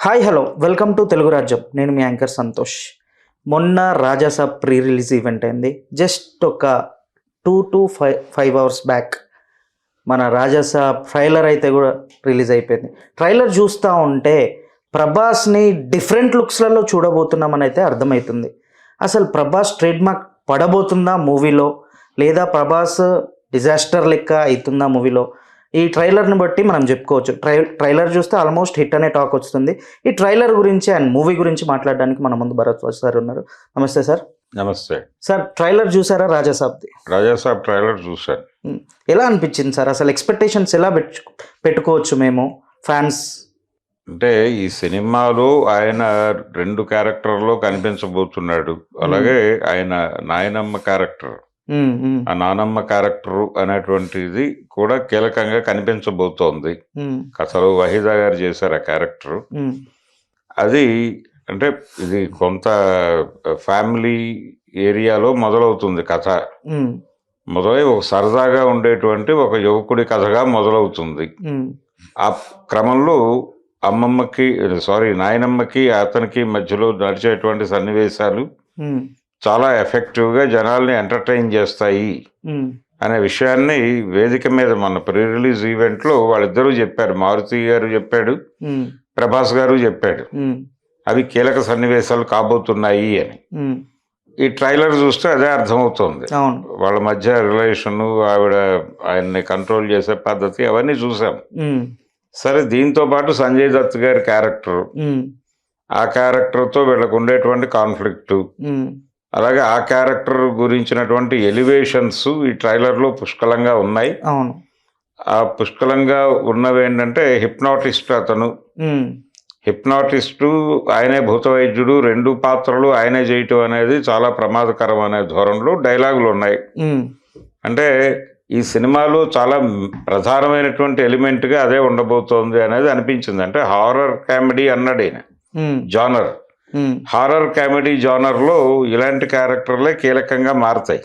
Hi hello welcome to Telugu రాజ్యం. నేను మీ anchor Santosh. మొన్న రాజాసాబ్ ప్రీ రిలీజ్ ఈవెంట్ అయింది. జస్ట్ ఒక 2 to 5 అవర్స్ బ్యాక్ మన రాజాసాబ్ ట్రైలర్ అయితే కూడా రిలీజ్ అయిపోయింది. ట్రైలర్ చూస్తూ ఉంటే ప్రభాస్ని డిఫరెంట్ లుక్స్లలో చూడబోతున్నామని అయితే అర్థమవుతుంది. అసలు ప్రభాస్ ట్రేడ్ మార్క్ పడబోతుందా మూవీలో, లేదా ప్రభాస్ డిజాస్టర్ లెక్క అవుతుందా మూవీలో? ఈ ట్రైలర్ని బట్టి మనం చెప్పుకోవచ్చు. ట్రైలర్ చూస్తే ఆల్మోస్ట్ హిట్ అనే టాక్ వస్తుంది. ఈ ట్రైలర్ గురించి అండ్ మూవీ గురించి మాట్లాడడానికి మన ముందు భరత్ సార్ ఉన్నారు. నమస్తే సార్. నమస్తే సార్. ట్రైలర్ చూసారా రాజాసాబ్ది? రాజాసాబ్ ట్రైలర్ చూశాను. ఎలా అనిపించింది సార్? అసలు ఎక్స్పెక్టేషన్స్ ఎలా పెట్టుకోవచ్చు మేము ఫ్యాన్స్? అంటే ఈ సినిమాలో ఆయన 2 క్యారెక్టర్లో కనిపించబోతున్నాడు. అలాగే ఆయన నాయనమ్మ క్యారెక్టర్, ఆ నానమ్మ క్యారెక్టర్ అనేటువంటిది కూడా కీలకంగా కనిపించబోతోంది. అసలు వహీదా గారు చేశారు ఆ క్యారెక్టర్. అది అంటే ఇది కొంత ఫ్యామిలీ ఏరియాలో మొదలవుతుంది కథ. మొదలై ఒక సరదాగా ఉండేటువంటి ఒక యువకుడి కథగా మొదలవుతుంది. ఆ క్రమంలో నాయనమ్మకి అతనికి మధ్యలో నడిచేటువంటి సన్నివేశాలు చాలా ఎఫెక్టివ్గా జనాల్ని ఎంటర్టైన్ చేస్తాయి అనే విషయాన్ని వేదిక మీద మన ప్రీ రిలీజ్ ఈవెంట్లో వాళ్ళిద్దరూ చెప్పారు. మారుతి గారు చెప్పాడు, ప్రభాస్ గారు చెప్పాడు. అవి కీలక సన్నివేశాలు కాబోతున్నాయి అని. ఈ ట్రైలర్ చూస్తే అదే అర్థమవుతుంది. వాళ్ళ మధ్య రిలేషన్, ఆయన్ని కంట్రోల్ చేసే పద్ధతి అవన్నీ చూసాం. సరే, దీంతో పాటు సంజయ్ దత్ గారి క్యారెక్టర్, ఆ క్యారెక్టర్తో వీళ్ళకు ఉండేటువంటి కాన్ఫ్లిక్ట్, అలాగే ఆ క్యారెక్టర్ గురించినటువంటి ఎలివేషన్స్ ఈ ట్రైలర్లో పుష్కలంగా ఉన్నాయి. ఆ పుష్కలంగా ఉన్నవి ఏంటంటే, హిప్నాటిస్ట్ అతను, హిప్నాటిస్టు ఆయనే భూత వైద్యుడు, 2 పాత్రలు ఆయనే చేయటం అనేది చాలా ప్రమాదకరం అనే ధోరణిలో డైలాగులు ఉన్నాయి. అంటే ఈ సినిమాలో చాలా ప్రధానమైనటువంటి ఎలిమెంట్గా అదే ఉండబోతోంది అనేది అనిపించింది. అంటే హారర్ కామెడీ అన్నాడు ఈయన జానర్. హారర్ కామెడీ జానర్లో ఇలాంటి క్యారెక్టర్లే కీలకంగా మారతాయి.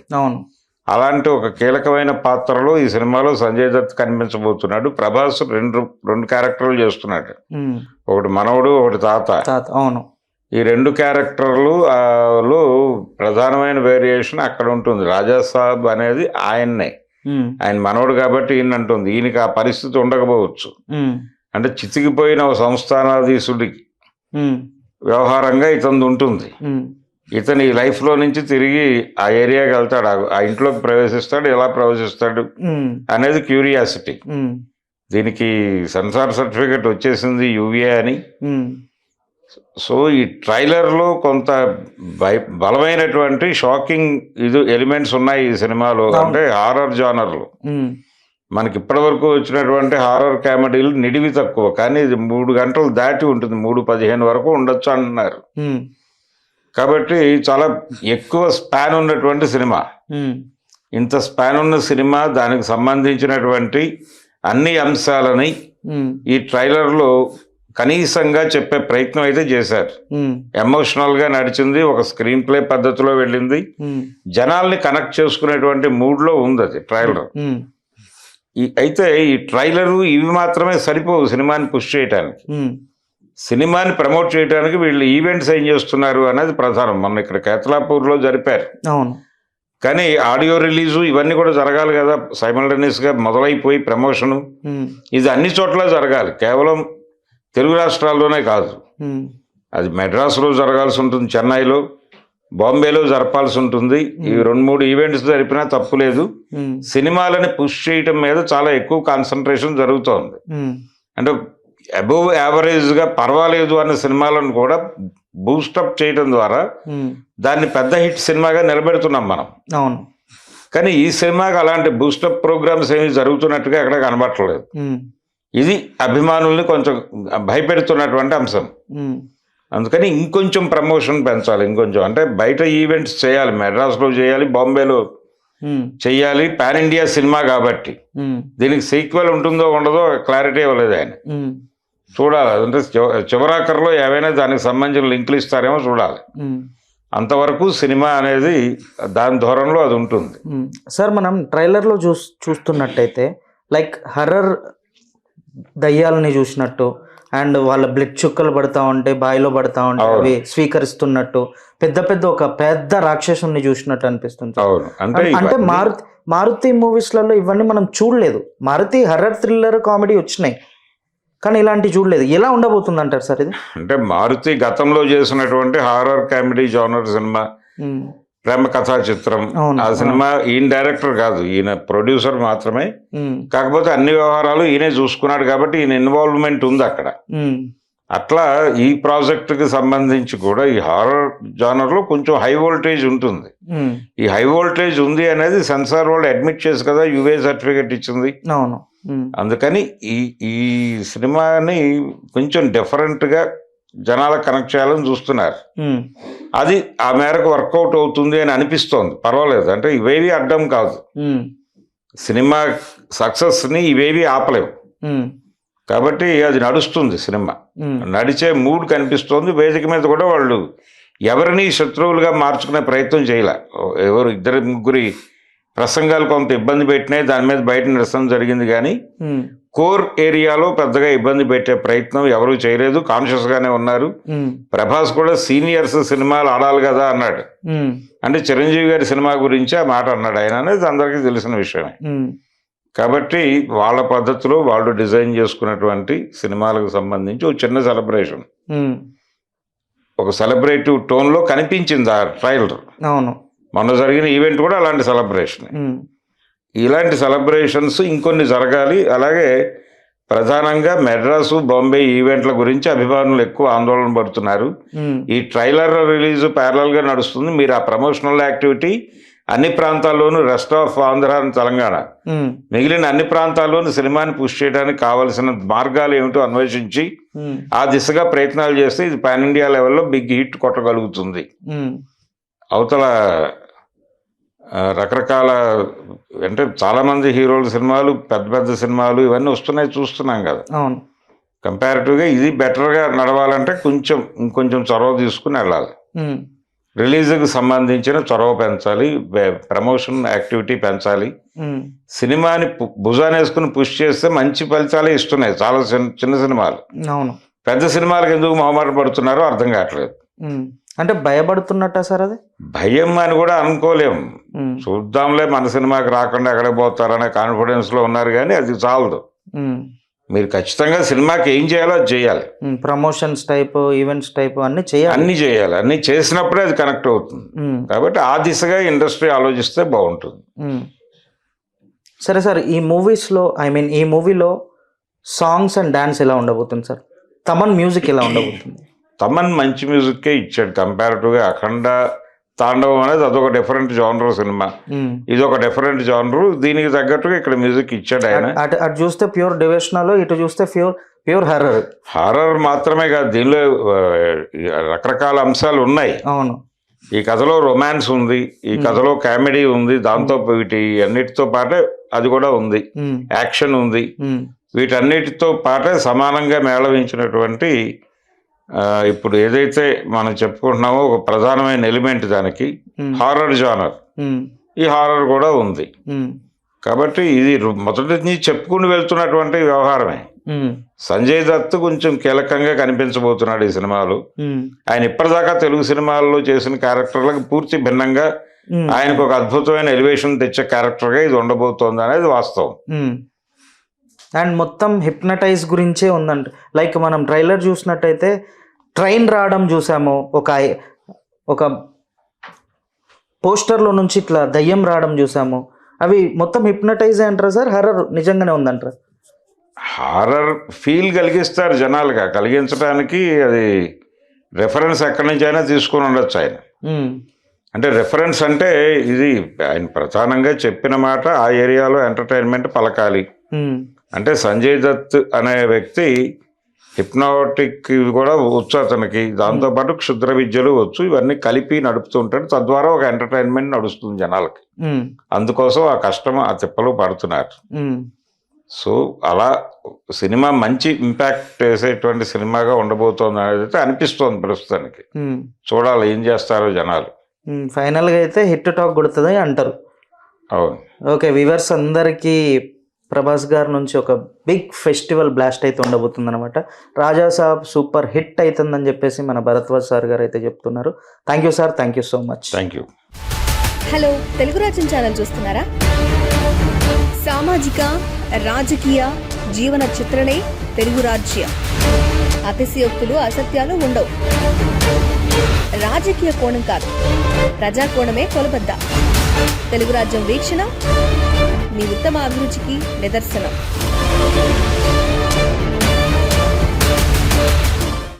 అలాంటి ఒక కీలకమైన పాత్రలో ఈ సినిమాలో సంజయ్ దత్ కనిపించబోతున్నాడు. ప్రభాస్ రెండు క్యారెక్టర్లు చేస్తున్నాడు. ఒకటి మనవడు, ఒకటి తాత. ఈ 2 క్యారెక్టర్లు లో ప్రధానమైన వేరియేషన్ అక్కడ ఉంటుంది. రాజాసాబ్ అనేది ఆయన మనవడు కాబట్టి ఈయన అంటుంది. ఈయనకి ఆ పరిస్థితి ఉండకపోవచ్చు. అంటే చితికిపోయిన ఒక సంస్థానాధీశుడికి వ్యవహారంగా ఇతను ఉంటుంది. ఇతని లైఫ్లో నుంచి తిరిగి ఆ ఏరియాకి వెళ్తాడు, ఆ ఇంట్లోకి ప్రవేశిస్తాడు. ఎలా ప్రవేశిస్తాడు అనేది క్యూరియాసిటీ. దీనికి సెన్సార్ సర్టిఫికెట్ వచ్చేసింది UA అని. సో ఈ ట్రైలర్లో కొంత బలమైనటువంటి షాకింగ్ ఎలిమెంట్స్ ఉన్నాయి ఈ సినిమాలో. అంటే హారర్ జానర్లో మనకి ఇప్పటి వరకు వచ్చినటువంటి హారర్ కామెడీలు నిడివి తక్కువ, కానీ ఇది 3 గంటలు దాటి ఉంటుంది. 3:15 వరకు ఉండొచ్చు అంటున్నారు. కాబట్టి చాలా ఎక్కువ స్పాన్ ఉన్నటువంటి సినిమా. ఇంత స్పాన్ ఉన్న సినిమా, దానికి సంబంధించినటువంటి అన్ని అంశాలని ఈ ట్రైలర్లో కనీసంగా చెప్పే ప్రయత్నం అయితే చేశారు. ఎమోషనల్గా నడిచింది, ఒక స్క్రీన్ ప్లే పద్ధతిలో వెళ్ళింది, జనాల్ని కనెక్ట్ చేసుకునేటువంటి మూడ్లో ఉంది అది ట్రైలర్. అయితే ఈ ట్రైలరు ఇవి మాత్రమే సరిపోవు సినిమాని పుష్ చేయడానికి. సినిమాని ప్రమోట్ చేయడానికి వీళ్ళు ఈవెంట్స్ ఏం చేస్తున్నారు అనేది ప్రధానం. మొన్న ఇక్కడ కేతలాపూర్లో జరిపారు. కానీ ఆడియో రిలీజు ఇవన్నీ కూడా జరగాలి కదా, సైమల్టేనియస్గా మొదలైపోయి ప్రమోషను. ఇది అన్ని చోట్ల జరగాలి, కేవలం తెలుగు రాష్ట్రాల్లోనే కాదు. అది మెడ్రాస్లో జరగాల్సి ఉంటుంది, చెన్నైలో, బాంబేలో జరపాల్సి ఉంటుంది. ఈ 2-3 ఈవెంట్స్ జరిపినా తప్పు లేదు. సినిమాలని పుష్ చేయటం మీద చాలా ఎక్కువ కాన్సన్ట్రేషన్ జరుగుతోంది. అంటే అబోవ్ యావరేజ్గా పర్వాలేదు అన్న సినిమాలను కూడా బూస్టప్ చేయడం ద్వారా దాన్ని పెద్ద హిట్ సినిమాగా నిలబెడుతున్నాం మనం. కానీ ఈ సినిమాకి అలాంటి బూస్టప్ ప్రోగ్రామ్స్ ఏమి జరుగుతున్నట్టుగా ఎక్కడ కనబట్టలేదు. ఇది అభిమానుల్ని కొంచెం భయపెడుతున్నటువంటి అంశం. అందుకని ఇంకొంచెం ప్రమోషన్ పెంచాలి, ఇంకొంచెం. అంటే బయట ఈవెంట్స్ చేయాలి, మెడ్రాస్లో చేయాలి, బాంబేలో చెయ్యాలి. పాన్ ఇండియా సినిమా కాబట్టి దీనికి సీక్వెల్ ఉంటుందో ఉండదో క్లారిటీ ఇవ్వలేదు ఆయన. చూడాలి, అంటే చివరాఖరిలో ఏవైనా దానికి సంబంధించిన లింకులు ఇస్తారేమో చూడాలి. అంతవరకు సినిమా అనేది దాని ధోరణిలో అది ఉంటుంది. సార్, మనం ట్రైలర్లో చూస్తున్నట్టయితే లైక్ హర్రర్ దయ్యాలని చూసినట్టు, అండ్ వాళ్ళ బ్లడ్ చుక్కలు పడతా ఉంటే బాయిలో పడతా ఉంటే అవును. అవి స్వీకరిస్తున్నట్టు ఒక పెద్ద రాక్షసుని చూసినట్టు అనిపిస్తుంది. అవును. అంటే అంటే ఇవన్నీ మారుతి మూవీస్లలో ఇవన్నీ మనం చూడలేదు. మారుతి హర్రర్ థ్రిల్లర్ కామెడీ వచ్చినాయి, కానీ ఇలాంటివి చూడలేదు. ఎలా ఉండబోతుంది అంటారు సార్ ఇది? అంటే మారుతి గతంలో చేసినటువంటి హారర్ కామెడీ జోనర్ సినిమా, ఉమ్, ప్రేమ కథా చిత్రం, అవును, ఆ సినిమా ఈయన డైరెక్టర్ కాదు, ఈయన ప్రొడ్యూసర్ మాత్రమే. ఉమ్, కాకపోతే అన్ని వ్యవహారాలు ఈయనే చూసుకున్నాడు కాబట్టి ఈయన ఇన్వాల్వ్మెంట్ ఉంది అక్కడ. ఉమ్, అట్లా ఈ ప్రాజెక్టుకి సంబంధించి కూడా ఈ హారర్ జానర్లో కొంచెం హై వోల్టేజ్ ఉంటుంది. ఉమ్, ఈ హై వోల్టేజ్ ఉంది అనేది సెన్సార్ వాళ్ళు అడ్మిట్ చేసి కదా యుఏ సర్టిఫికెట్ ఇచ్చింది. అవును. ఉమ్, అందుకని ఈ ఈ సినిమాని కొంచెం డిఫరెంట్గా జనాలకు కనెక్ట్ చేయాలని చూస్తున్నారు. ఉమ్, అది ఆ మేరకు వర్కౌట్ అవుతుంది అని అనిపిస్తోంది. పర్వాలేదు, అంటే ఇవేవి అడ్డం కాదు. ఉమ్, సినిమా సక్సెస్ని ఇవేవి ఆపలేవు. ఉమ్, కాబట్టి అది నడుస్తుంది సినిమా, ఉమ్, నడిచే మూడ్ కనిపిస్తోంది. వేదిక మీద కూడా వాళ్ళు ఎవరిని శత్రువులుగా మార్చుకునే ప్రయత్నం చేయలే. ఎవరు ఇద్దరు ముగ్గురి ప్రసంగాలు కొంత ఇబ్బంది పెట్టినాయి, దాని మీద బయట నిరసన జరిగింది, కానీ ఉమ్, కోర్ ఏరియాలో పెద్దగా ఇబ్బంది పెట్టే ప్రయత్నం ఎవరూ చేయలేదు. కాన్షియస్గానే ఉన్నారు. ఉమ్, ప్రభాస్ కూడా సీనియర్స్ సినిమాలు ఆడాలి కదా అన్నాడు. ఉమ్, అంటే చిరంజీవి గారి సినిమా గురించి ఆ మాట అన్నాడు ఆయన, అనేది అందరికీ తెలిసిన విషయమే. ఉమ్, కాబట్టి వాళ్ళ పద్ధతిలో వాళ్ళు డిజైన్ చేసుకున్నటువంటి సినిమాలకు సంబంధించి ఒక చిన్న సెలబ్రేషన్, ఉమ్, ఒక సెలబ్రేటివ్ టోన్లో కనిపించింది ఆ ట్రైలర్. అవును. మొన్న జరిగిన ఈవెంట్ కూడా అలాంటి సెలబ్రేషన్. ఉమ్, ఇలాంటి సెలబ్రేషన్స్ ఇంకొన్ని జరగాలి. అలాగే ప్రధానంగా మెడ్రాసు, బాంబే ఈవెంట్ల గురించి అభిమానులు ఎక్కువ ఆందోళన పడుతున్నారు. ఉమ్, ఈ ట్రైలర్ రిలీజ్ ప్యారలల్గా నడుస్తుంది. మీరు ఆ ప్రమోషనల్ యాక్టివిటీ అన్ని ప్రాంతాల్లోనూ, రెస్ట్ ఆఫ్ ఆంధ్ర, తెలంగాణ, ఉమ్, మిగిలిన అన్ని ప్రాంతాల్లోనూ సినిమాని పుష్ చేయడానికి కావలసిన మార్గాలు ఏమిటో అన్వేషించి ఉమ్, ఆ దిశగా ప్రయత్నాలు చేస్తే ఇది పాన్ ఇండియా లెవెల్లో బిగ్ హిట్ కొట్టగలుగుతుంది. ఉమ్, అవతల రకరకాల, అంటే చాలామంది హీరోల సినిమాలు, పెద్ద పెద్ద సినిమాలు ఇవన్నీ వస్తున్నాయి, చూస్తున్నాం కదా. అవును. కంపారిటివ్గా ఇది బెటర్గా నడవాలంటే ఇంకొంచెం చొరవ తీసుకుని వెళ్ళాలి. ఉమ్, రిలీజ్కి సంబంధించిన చొరవ పెంచాలి, ప్రమోషన్ యాక్టివిటీ పెంచాలి. ఉమ్, సినిమాని భుజాన్ని వేసుకుని పుష్ చేస్తే మంచి ఫలితాలే ఇస్తున్నాయి చాలా చిన్న సినిమాలు. అవును. పెద్ద సినిమాలకు ఎందుకు మొహమాట పడుతున్నారో అర్థం కావట్లేదు. ఉమ్, అంటే భయపడుతున్నట్ట సార్ అది? భయం అని కూడా అనుకోలేము. ఉమ్, చూద్దాంలే, మన సినిమాకి రాకుండా ఎక్కడికి పోతారనే కాన్ఫిడెన్స్లో ఉన్నారు, కానీ అది చాలదు. ఉమ్, మీరు ఖచ్చితంగా సినిమాకి ఏం చేయాలో అది చేయాలి. ప్రమోషన్స్ టైప్, ఈవెంట్స్ టైప్ అన్ని చేయాలి. అన్నీ చేసినప్పుడే అది కనెక్ట్ అవుతుంది. ఉమ్, కాబట్టి ఆ దిశగా ఇండస్ట్రీ ఆలోచిస్తే బాగుంటుంది. ఉమ్. సరే సార్, ఈ మూవీస్లో ఈ మూవీలో సాంగ్స్ అండ్ డాన్స్ ఎలా ఉండబోతుంది సార్? తమన్ మ్యూజిక్ ఎలా ఉండబోతుంది? తమన్ మంచి మ్యూజిక్కే ఇచ్చాడు. కంపారిటివ్గా అఖండ, తాండవం అనేది అదొక డిఫరెంట్ జానర్ సినిమా, ఉమ్, ఇది ఒక డిఫరెంట్ జానర్. దీనికి తగ్గట్టుగా ఇక్కడ మ్యూజిక్ ఇచ్చాడు ఆయన. అటు చూస్తే ప్యూర్ డివోషనల్, ఇటు చూస్తే ప్యూర్ హర్రర్. హారర్ మాత్రమే కాదు, దీనిలో రకరకాల అంశాలు ఉన్నాయి. అవును. ఈ కథలో రొమాన్స్ ఉంది, ఈ కథలో కామెడీ ఉంది, దాంతో వీటి అన్నిటితో పాటే అది కూడా ఉంది, ఉమ్, యాక్షన్ ఉంది. ఉమ్, వీటన్నిటితో పాటే సమానంగా మేళవించినటువంటి ఇప్పుడు ఏదైతే మనం చెప్పుకుంటున్నామో ఒక ప్రధానమైన ఎలిమెంట్ దానికి హారర్ జానర్. ఉమ్, ఈ హారర్ కూడా ఉంది. ఉమ్, కాబట్టి ఇది మొదటి నుంచి చెప్పుకుని వెళ్తున్నటువంటి వ్యవహారమే. ఉమ్, సంజయ్ దత్ కొంచెం కీలకంగా కనిపించబోతున్నాడు ఈ సినిమాలో. ఉమ్, ఆయన ఇప్పటిదాకా తెలుగు సినిమాల్లో చేసిన క్యారెక్టర్లకు పూర్తి భిన్నంగా ఉమ్, ఆయనకు ఒక అద్భుతమైన ఎలివేషన్ తెచ్చే క్యారెక్టర్గా ఇది ఉండబోతోంది అనేది వాస్తవం. ఉమ్. అండ్ మొత్తం హిప్నటైజ్ గురించే ఉందంట. లైక్ మనం ట్రైలర్ చూసినట్టయితే ట్రైన్ రావడం చూసాము, ఒక పోస్టర్లో నుంచి ఇట్లా దయ్యం రావడం చూసాము. అవి మొత్తం హిప్నటైజ్ అంటారా సార్? హర్రర్ నిజంగానే ఉందంటారా? హారర్ ఫీల్ కలిగిస్తారు జనాలుగా. కలిగించడానికి అది రెఫరెన్స్ ఎక్కడి నుంచి అయినా తీసుకుని ఉండొచ్చు ఆయన. ఉమ్, అంటే రెఫరెన్స్ అంటే ఇది ఆయన ప్రధానంగా చెప్పిన మాట, ఆ ఏరియాలో ఎంటర్టైన్మెంట్ పలకాలి. ఉమ్, అంటే సంజయ్ దత్ అనే వ్యక్తి హిప్నాటిక్ ఇవి కూడా వచ్చు అతనికి, దాంతోపాటు క్షుద్ర విద్యలు వచ్చు, ఇవన్నీ కలిపి నడుపుతూ ఉంటాడు. తద్వారా ఒక ఎంటర్టైన్మెంట్ నడుస్తుంది జనాలకి. ఉమ్, అందుకోసం ఆ కష్టం, ఆ తిప్పలు పడుతున్నారు. ఉమ్, సో అలా సినిమా మంచి ఇంపాక్ట్ వేసేటువంటి సినిమాగా ఉండబోతోంది అనేది అయితే అనిపిస్తోంది ప్రస్తుతానికి. ఉమ్, చూడాలి ఏం చేస్తారో జనాలు. ఫైనల్గా అయితే హిట్ టాక్ కొడుతుంది అంటారు. అవును. ఓకే, వ్యూవర్స్ అందరికీ ప్రభాస్ గారి నుంచి ఒక బిగ్ ఫెస్టివల్ బ్లాస్ట్ అయితే ఉండబోతుంది అనమాట. రాజాసాబ్ సూపర్ హిట్ అవుతుందని చెప్పేసి మన భరద్వాజ్ సార్ గారు అయితే చెప్తున్నారు. Thank you sir, thank you so much. Thank you. Hello, Telugu రాజ్యం ఛానల్ చూస్తున్నారా? సామాజిక రాజకీయ జీవన చిత్రణే తెలుగు రాజ్యం. అతిశయోక్తులు అసత్యాలు ఉండవు. రాజకీయ కోణం కాదు, ప్రజా కోణమే కొలబద్ద. తెలుగు రాజ్యం వీక్షణ మీ ఉత్తమ అభిరుచికి నిదర్శనం.